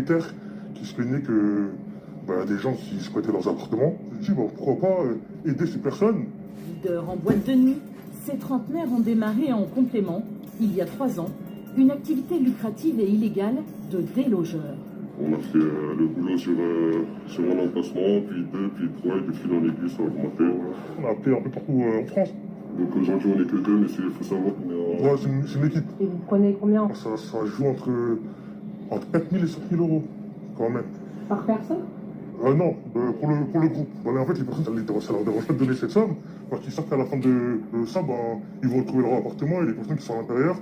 propriétaires qui se plaignaient que des gens qui squattaient leurs appartements. Je me dis, pourquoi pas aider ces personnes. Leader en boîte de nuit, ces trentenaires ont démarré en complément, il y a 3 ans, une activité lucrative et illégale de délogeurs. On a fait le boulot sur un emplacement, puis 2, puis 3, et de fil en aiguille, ça a augmenté. On a appelé un peu partout en France. Donc aujourd'hui, on n'est que 2, mais il faut savoir qu'on est en... Ouais, c'est une équipe. Et vous prenez combien Ça joue entre 4 000 et 5 000 euros, quand même. par personne? Non, pour le groupe. En fait, les personnes, ça leur dérange pas de donner cette somme, parce qu'ils savent qu'à la fin de ça, ils vont retrouver leur appartement et les personnes qui sont à l'intérieur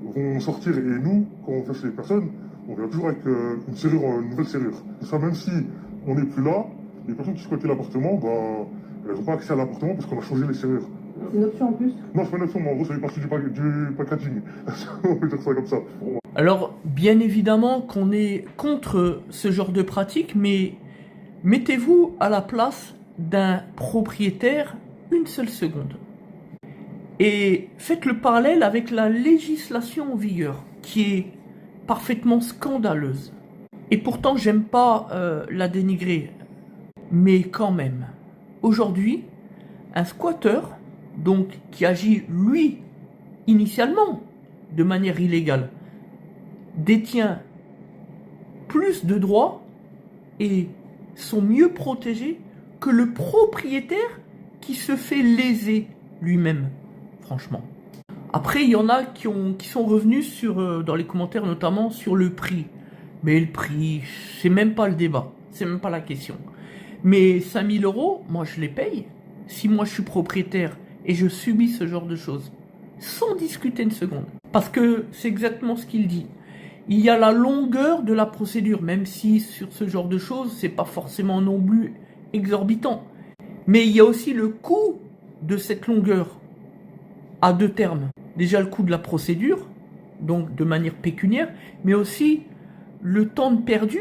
vont sortir. Et nous, quand on fait chez les personnes, on vient toujours avec une nouvelle serrure. Ça, même si on n'est plus là, les personnes qui squattaient l'appartement, elles n'ont pas accès à l'appartement parce qu'on a changé les serrures. C'est une option en plus? Non, c'est pas une option, mais en gros, ça fait partie du packaging. On peut dire ça comme ça. Alors, bien évidemment qu'on est contre ce genre de pratique, mais mettez-vous à la place d'un propriétaire une seule seconde. Et faites le parallèle avec la législation en vigueur, qui est parfaitement scandaleuse. Et pourtant, j'aime pas la dénigrer. Mais quand même, aujourd'hui, un squatteur, donc qui agit, lui, initialement, de manière illégale, détient plus de droits et sont mieux protégés que le propriétaire qui se fait léser lui-même, franchement. Après, il y en a qui sont revenus dans les commentaires, notamment sur le prix. Mais le prix, c'est même pas le débat, c'est même pas la question. Mais 5 000 euros, moi je les paye. Si moi je suis propriétaire et je subis ce genre de choses, sans discuter une seconde. Parce que c'est exactement ce qu'il dit. Il y a la longueur de la procédure, même si sur ce genre de choses, c'est pas forcément non plus exorbitant. Mais il y a aussi le coût de cette longueur, à 2 termes. Déjà le coût de la procédure, donc de manière pécuniaire, mais aussi le temps perdu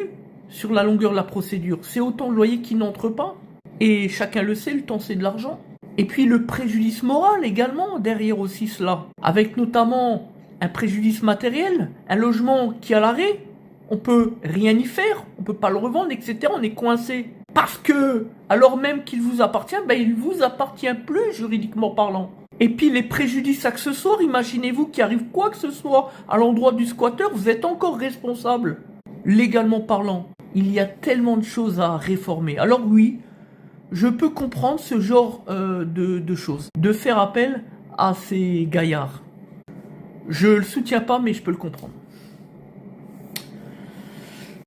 sur la longueur de la procédure. C'est autant de loyer qui n'entre pas, et chacun le sait, le temps c'est de l'argent. Et puis le préjudice moral également derrière aussi cela, avec notamment un préjudice matériel, un logement qui est à l'arrêt, on peut rien y faire, on peut pas le revendre, etc. On est coincé. Parce que, alors même qu'il vous appartient, il vous appartient plus juridiquement parlant. Et puis les préjudices accessoires, imaginez-vous qu'il arrive quoi que ce soit à l'endroit du squatteur, vous êtes encore responsable, légalement parlant. Il y a tellement de choses à réformer. Alors oui, je peux comprendre ce genre de choses, de faire appel à ces gaillards. Je le soutiens pas, mais je peux le comprendre.